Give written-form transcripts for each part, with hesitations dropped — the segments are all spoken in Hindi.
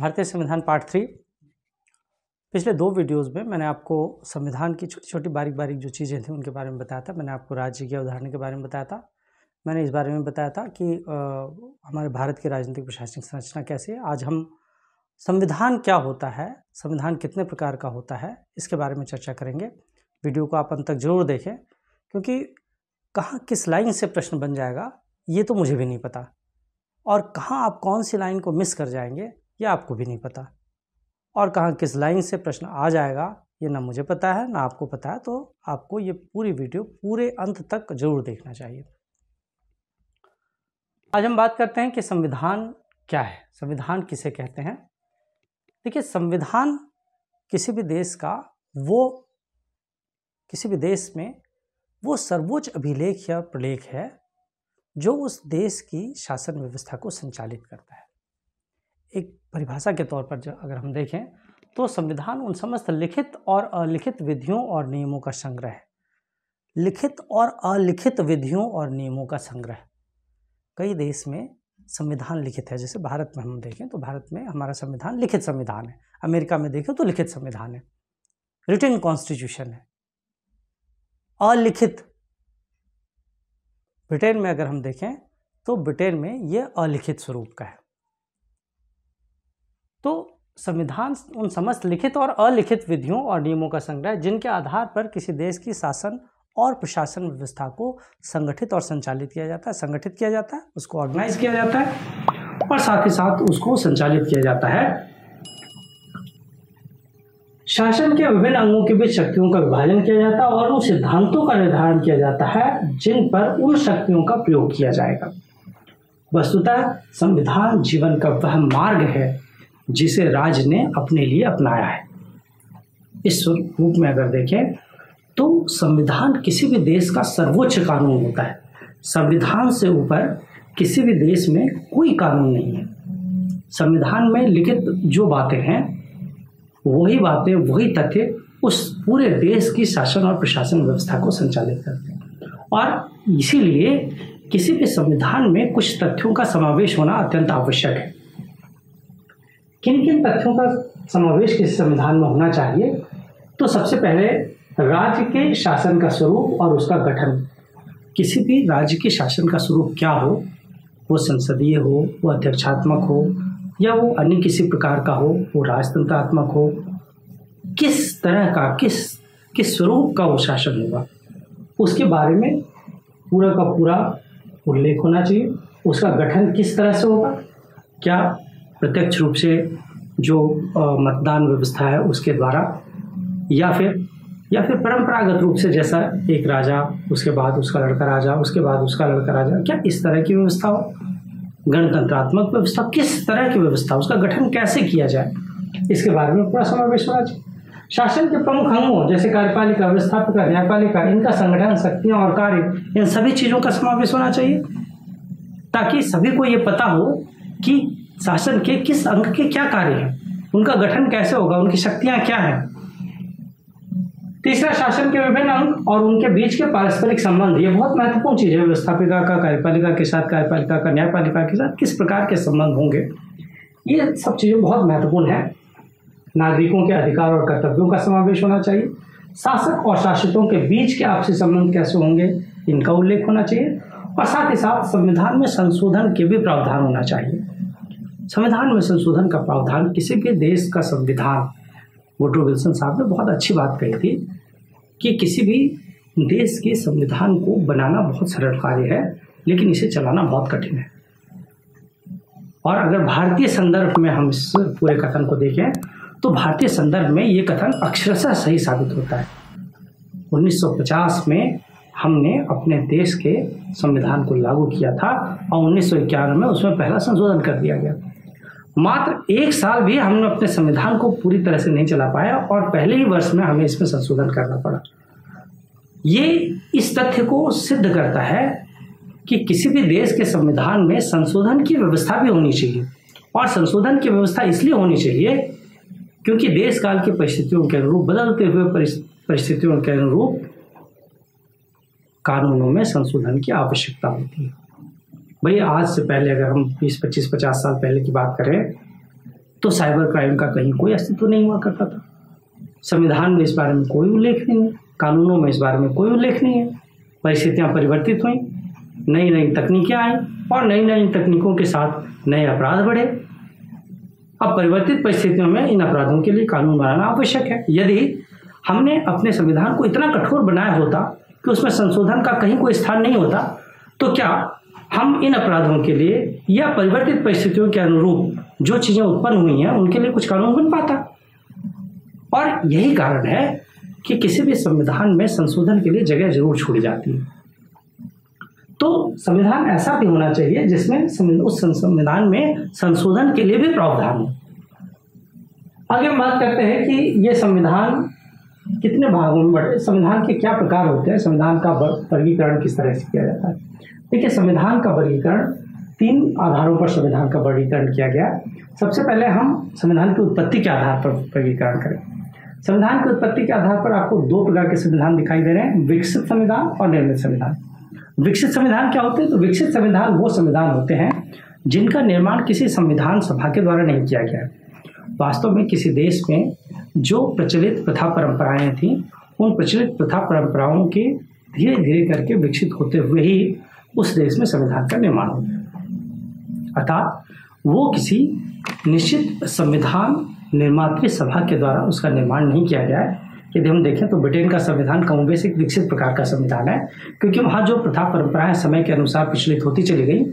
भारतीय संविधान पार्ट 3। पिछले 2 वीडियोज़ में मैंने आपको संविधान की छोटी छोटी बारीक बारीक जो चीज़ें थी उनके बारे में बताया था। मैंने आपको राज्य की अवधारणा के बारे में बताया था। मैंने इस बारे में बताया था कि हमारे भारत की राजनीतिक प्रशासनिक संरचना कैसी है। आज हम संविधान क्या होता है, संविधान कितने प्रकार का होता है, इसके बारे में चर्चा करेंगे। वीडियो को आप अंत तक जरूर देखें, क्योंकि कहाँ किस लाइन से प्रश्न बन जाएगा ये तो मुझे भी नहीं पता, और कहाँ आप कौन सी लाइन को मिस कर जाएंगे ये आपको भी नहीं पता, और कहाँ किस लाइन से प्रश्न आ जाएगा ये ना मुझे पता है ना आपको पता है। तो आपको ये पूरी वीडियो पूरे अंत तक जरूर देखना चाहिए। आज हम बात करते हैं कि संविधान क्या है, संविधान किसे कहते हैं। देखिए, संविधान किसी भी देश का किसी भी देश में वो सर्वोच्च अभिलेख या प्रलेख है जो उस देश की शासन व्यवस्था को संचालित करता है। एक परिभाषा के तौर पर अगर हम देखें तो संविधान उन समस्त लिखित और अलिखित विधियों और नियमों का संग्रह है। लिखित और अलिखित विधियों और नियमों का संग्रह। कई देश में संविधान लिखित है, जैसे भारत में हम देखें तो भारत में हमारा संविधान लिखित संविधान है। अमेरिका में देखें तो लिखित संविधान है, रिटन कॉन्स्टिट्यूशन है। अलिखित ब्रिटेन में अगर हम देखें तो ब्रिटेन में यह अलिखित स्वरूप का है। तो संविधान उन समस्त लिखित और अलिखित विधियों और नियमों का संग्रह जिनके आधार पर किसी देश की शासन और प्रशासन व्यवस्था को संगठित और संचालित किया जाता है, संगठित किया जाता है, उसको ऑर्गेनाइज किया जाता है और साथ ही साथ उसको संचालित किया जाता है। शासन के विभिन्न अंगों के बीच शक्तियों का विभाजन किया जाता है और उन सिद्धांतों का निर्धारण किया जाता है जिन पर उन शक्तियों का प्रयोग किया जाएगा। वस्तुतः संविधान जीवन का वह मार्ग है जिसे राज्य ने अपने लिए अपनाया है। इस रूप में अगर देखें तो संविधान किसी भी देश का सर्वोच्च कानून होता है। संविधान से ऊपर किसी भी देश में कोई कानून नहीं है। संविधान में लिखित जो बातें हैं वही बातें, वही तथ्य उस पूरे देश की शासन और प्रशासन व्यवस्था को संचालित करते हैं। और इसीलिए किसी भी संविधान में कुछ तथ्यों का समावेश होना अत्यंत आवश्यक है। किन किन तथ्यों का समावेश किसी संविधान में होना चाहिए? तो सबसे पहले राज्य के शासन का स्वरूप और उसका गठन। किसी भी राज्य के शासन का स्वरूप क्या हो, वो संसदीय हो, वो अध्यक्षात्मक हो, या वो अन्य किसी प्रकार का हो, वो राजतंत्रात्मक हो, किस तरह का किस स्वरूप का वो शासन होगा, उसके बारे में पूरा का पूरा उल्लेख होना चाहिए। उसका गठन किस तरह से होगा, क्या प्रत्यक्ष रूप से जो मतदान व्यवस्था है उसके द्वारा, या फिर परंपरागत रूप से जैसा एक राजा, उसके बाद उसका लड़का राजा, उसके बाद उसका लड़का राजा, क्या इस तरह की व्यवस्था हो। गणतंत्रात्मक व्यवस्था, किस तरह की व्यवस्था, उसका गठन कैसे किया जाए, इसके बारे में पूरा समावेश होना चाहिए। शासन के प्रमुख अंगों जैसे कार्यपालिका, व्यवस्थापिका, न्यायपालिका, इनका संगठन, शक्तियां और कार्य, इन सभी चीजों का समावेश होना चाहिए ताकि सभी को ये पता हो कि शासन के किस अंग के क्या कार्य हैं, उनका गठन कैसे होगा, उनकी शक्तियां क्या हैं। तीसरा, शासन के विभिन्न अंग और उनके बीच के पारस्परिक संबंध। ये बहुत महत्वपूर्ण चीज है। व्यवस्थापिका का कार्यपालिका के साथ, कार्यपालिका का न्यायपालिका के साथ किस प्रकार के संबंध होंगे, ये सब चीजें बहुत महत्वपूर्ण है। नागरिकों के अधिकार और कर्तव्यों का समावेश होना चाहिए। शासक और शासितों के बीच के आपसी संबंध कैसे होंगे, इनका उल्लेख होना चाहिए। और साथ ही साथ संविधान में संशोधन के भी प्रावधान होना चाहिए। संविधान में संशोधन का प्रावधान किसी भी देश का संविधान, वुडरो विल्सन साहब ने बहुत अच्छी बात कही थी कि किसी भी देश के संविधान को बनाना बहुत सरल कार्य है, लेकिन इसे चलाना बहुत कठिन है। और अगर भारतीय संदर्भ में हम इस पूरे कथन को देखें तो भारतीय संदर्भ में ये कथन अक्षरशः सही साबित होता है। 1950 में हमने अपने देश के संविधान को लागू किया था और 1951 में उसमें पहला संशोधन कर दिया गया। मात्र 1 साल भी हमने अपने संविधान को पूरी तरह से नहीं चला पाया और पहले ही वर्ष में हमें इसमें संशोधन करना पड़ा। ये इस तथ्य को सिद्ध करता है कि किसी भी देश के संविधान में संशोधन की व्यवस्था भी होनी चाहिए। और संशोधन की व्यवस्था इसलिए होनी चाहिए क्योंकि देश काल की परिस्थितियों के अनुरूप, बदलते हुए परिस्थितियों के अनुरूप कानूनों में संशोधन की आवश्यकता होती है। भाई आज से पहले अगर हम 20, 25, 50 साल पहले की बात करें तो साइबर क्राइम का कहीं कोई अस्तित्व नहीं हुआ करता था। संविधान में इस बारे में कोई उल्लेख नहीं है, कानूनों में इस बारे में कोई उल्लेख नहीं है। परिस्थितियां परिवर्तित हुई, नई नई तकनीकें आई और नई नई तकनीकों के साथ नए अपराध बढ़े। अब परिवर्तित परिस्थितियों में इन अपराधों के लिए कानून बनाना आवश्यक है। यदि हमने अपने संविधान को इतना कठोर बनाया होता कि उसमें संशोधन का कहीं कोई स्थान नहीं होता, तो क्या हम इन अपराधों के लिए या परिवर्तित परिस्थितियों के अनुरूप जो चीजें उत्पन्न हुई हैं उनके लिए कुछ कानून बन पाता? और यही कारण है कि किसी भी संविधान में संशोधन के लिए जगह जरूर छोड़ी जाती है। तो संविधान ऐसा भी होना चाहिए जिसमें उस संविधान में संशोधन के लिए भी प्रावधान हो। आगे हम बात करते हैं कि ये संविधान कितने भागों में बटे, संविधान के क्या प्रकार होते हैं, संविधान का वर्गीकरण किस तरह से किया जाता है। देखिए, संविधान का वर्गीकरण 3 आधारों पर संविधान का वर्गीकरण किया गया। सबसे पहले हम संविधान की उत्पत्ति के आधार पर वर्गीकरण करें। संविधान की उत्पत्ति के आधार पर आपको 2 प्रकार के संविधान दिखाई दे रहे हैं, विकसित संविधान और निर्मित संविधान। विकसित संविधान क्या होते हैं? तो विकसित संविधान वो संविधान होते हैं जिनका निर्माण किसी संविधान सभा के द्वारा नहीं किया गया। वास्तव में किसी देश में जो प्रचलित प्रथा परंपराएं थी, उन प्रचलित प्रथा परंपराओं के धीरे धीरे करके विकसित होते हुए ही उस देश में संविधान का निर्माण होता है। अर्थात वो किसी निश्चित संविधान निर्मात्री सभा के द्वारा उसका निर्माण नहीं किया गया है। यदि हम देखें तो ब्रिटेन का संविधान कमोबेश एक विकसित प्रकार का संविधान है, क्योंकि वहाँ जो प्रथा परंपराएं समय के अनुसार प्रचलित होती चली गई,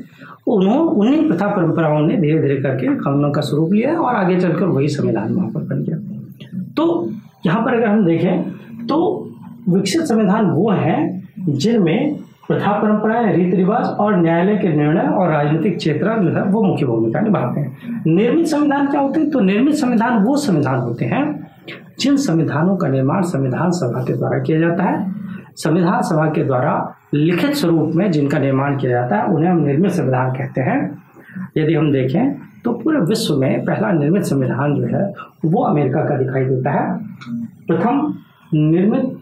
उन्हीं प्रथा परंपराओं ने धीरे धीरे करके कानूनों का स्वरूप लिया और आगे चलकर वही संविधान वहाँ पर बन गया। तो यहाँ पर अगर हम देखें तो विकसित संविधान वो हैं जिनमें प्रथा परंपराएं, रीति रिवाज और न्यायालय के निर्णय और राजनीतिक क्षेत्र जो है वो मुख्य भूमिका निभाते हैं। निर्मित संविधान क्या होते हैं? तो निर्मित संविधान वो संविधान होते हैं जिन संविधानों का निर्माण संविधान सभा के द्वारा किया जाता है। संविधान सभा के द्वारा लिखित स्वरूप में जिनका निर्माण किया जाता है उन्हें हम निर्मित संविधान कहते हैं। यदि हम देखें तो पूरे विश्व में पहला निर्मित संविधान जो है वो अमेरिका का दिखाई देता है। प्रथम निर्मित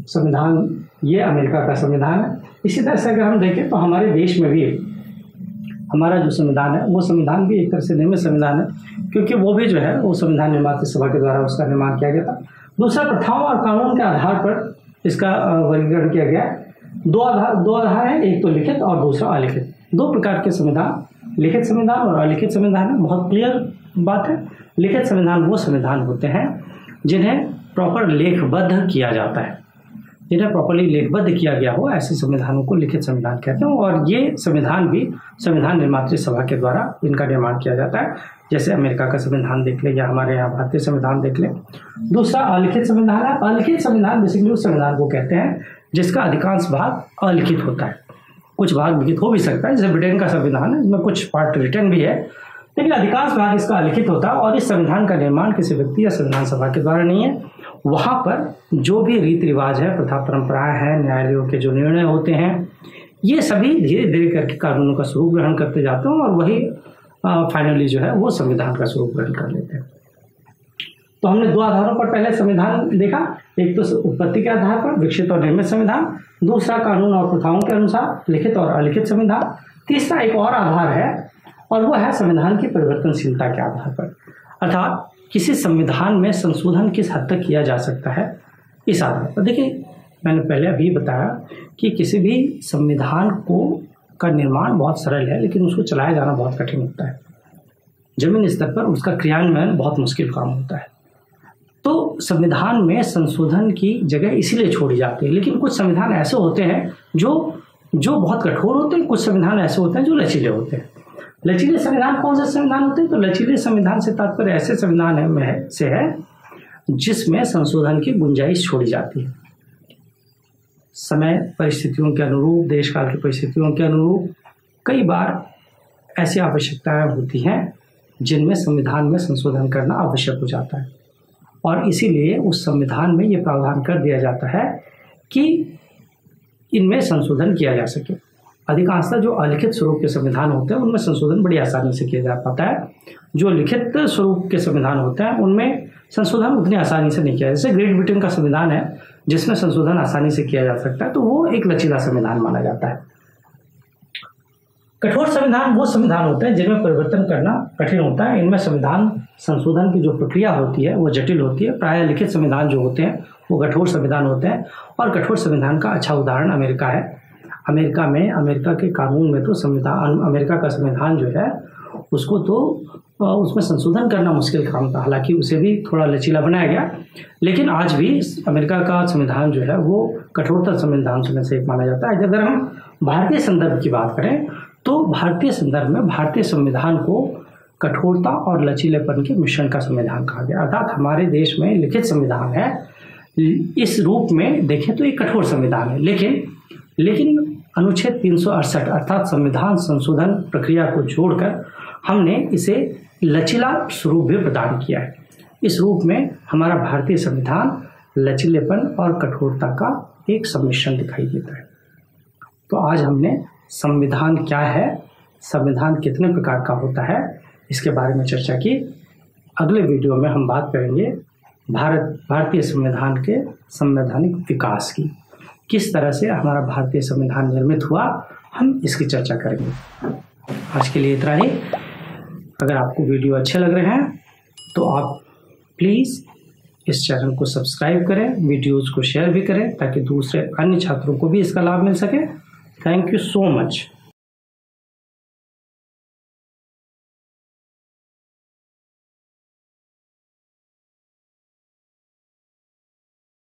संविधान ये अमेरिका का संविधान है। इसी तरह से अगर हम देखें तो हमारे देश में भी हमारा जो संविधान है वो संविधान भी एक तरह से निर्मित संविधान है, क्योंकि वो भी जो है वो संविधान निर्मात्री सभा के द्वारा उसका निर्माण किया गया था। दूसरा, प्रथाओं और कानून के आधार पर इसका वर्गीकरण किया गया। 2 आधार है, एक तो लिखित और दूसरा अलिखित। 2 प्रकार के संविधान, लिखित संविधान और अलिखित संविधान है। बहुत क्लियर बात है। लिखित संविधान वो संविधान होते हैं जिन्हें प्रॉपर लेखबद्ध किया जाता है, जिन्हें प्रॉपर्ली लेखबद्ध किया गया हो, ऐसे संविधानों को लिखित संविधान कहते हैं। और ये संविधान भी संविधान निर्मात्री सभा के द्वारा इनका निर्माण किया जाता है। जैसे अमेरिका का संविधान देख लें या हमारे यहाँ भारतीय संविधान देख लें। दूसरा अलिखित संविधान है। अलिखित संविधान बेसिकली उस संविधान को कहते हैं जिसका अधिकांश भाग अलिखित होता है। कुछ भाग लिखित हो भी सकता है, जैसे ब्रिटेन का संविधान है इसमें कुछ पार्ट रिटन भी है, लेकिन अधिकांश भाग इसका अलिखित होता है। और इस संविधान का निर्माण किसी व्यक्ति या संविधान सभा के द्वारा नहीं है। वहाँ पर जो भी रीति रिवाज है, प्रथा परंपराएं हैं, न्यायालयों के जो निर्णय होते हैं, ये सभी धीरे धीरे करके कानूनों का स्वरूप ग्रहण करते जाते हैं और वही फाइनली जो है वो संविधान का स्वरूप ग्रहण कर लेते हैं। तो हमने 2 आधारों पर पहले संविधान देखा, एक तो उत्पत्ति के आधार पर विकसित और निर्मित संविधान, दूसरा कानून और प्रथाओं के अनुसार लिखित और अलिखित संविधान, तीसरा एक और आधार है और वो है संविधान की परिवर्तनशीलता के आधार पर। अर्थात किसी संविधान में संशोधन किस हद तक किया जा सकता है, इस आधार पर। देखिए, मैंने पहले अभी बताया कि किसी भी संविधान का निर्माण बहुत सरल है, लेकिन उसको चलाया जाना बहुत कठिन होता है। जमीन स्तर पर उसका क्रियान्वयन बहुत मुश्किल काम होता है। तो संविधान में संशोधन की जगह इसीलिए छोड़ी जाती है। लेकिन कुछ संविधान ऐसे होते हैं जो बहुत कठोर होते हैं, कुछ संविधान ऐसे होते हैं जो लचीले होते हैं। लचीले संविधान कौन से संविधान होते हैं? तो लचीले संविधान से तात्पर्य ऐसे संविधान से है जिसमें संशोधन की गुंजाइश छोड़ी जाती है। समय परिस्थितियों के अनुरूप, देश काल की परिस्थितियों के अनुरूप कई बार ऐसी आवश्यकताएं होती हैं जिनमें संविधान में संशोधन करना आवश्यक हो जाता है। और इसीलिए उस संविधान में ये प्रावधान कर दिया जाता है कि इनमें संशोधन किया जा सके। अधिकांशतः जो अलिखित स्वरूप के संविधान होते हैं उनमें संशोधन बड़ी आसानी से किया जा पाता है। जो लिखित स्वरूप के संविधान होते हैं उनमें संशोधन उतनी आसानी से नहीं किया। जैसे ग्रेट ब्रिटेन का संविधान है जिसमें संशोधन आसानी से किया जा सकता है, तो वो एक लचीला संविधान माना जाता है। कठोर संविधान वो संविधान होते हैं जिनमें परिवर्तन करना कठिन होता है। इनमें संविधान संशोधन की जो प्रक्रिया होती है वो जटिल होती है। प्रायः लिखित संविधान जो होते हैं वो कठोर संविधान होते हैं, और कठोर संविधान का अच्छा उदाहरण अमेरिका है। अमेरिका में, अमेरिका के कानून में तो संविधान, अमेरिका का संविधान जो है उसको तो उसमें संशोधन करना मुश्किल काम था, हालांकि उसे भी थोड़ा लचीला बनाया गया, लेकिन आज भी अमेरिका का संविधान जो है वो कठोरतम संविधान में से एक माना जाता है। अगर हम भारतीय संदर्भ की बात करें तो भारतीय संदर्भ में भारतीय संविधान को कठोरता और लचीलेपन के मिश्रण का संविधान कहा गया। अर्थात हमारे देश में लिखित संविधान है, इस रूप में देखें तो एक कठोर संविधान है, लेकिन अनुच्छेद 368 अर्थात संविधान संशोधन प्रक्रिया को जोड़कर हमने इसे लचीला स्वरूप भी प्रदान किया है। इस रूप में हमारा भारतीय संविधान लचीलेपन और कठोरता का एक सम्मिश्रण दिखाई देता है। तो आज हमने संविधान क्या है, संविधान कितने प्रकार का होता है, इसके बारे में चर्चा की। अगले वीडियो में हम बात करेंगे भारतीय संविधान के संवैधानिक विकास की, किस तरह से हमारा भारतीय संविधान निर्मित हुआ, हम इसकी चर्चा करेंगे। आज के लिए इतना ही। अगर आपको वीडियो अच्छे लग रहे हैं तो आप प्लीज़ इस चैनल को सब्सक्राइब करें, वीडियोज़ को शेयर भी करें ताकि दूसरे अन्य छात्रों को भी इसका लाभ मिल सके। Thank you so much.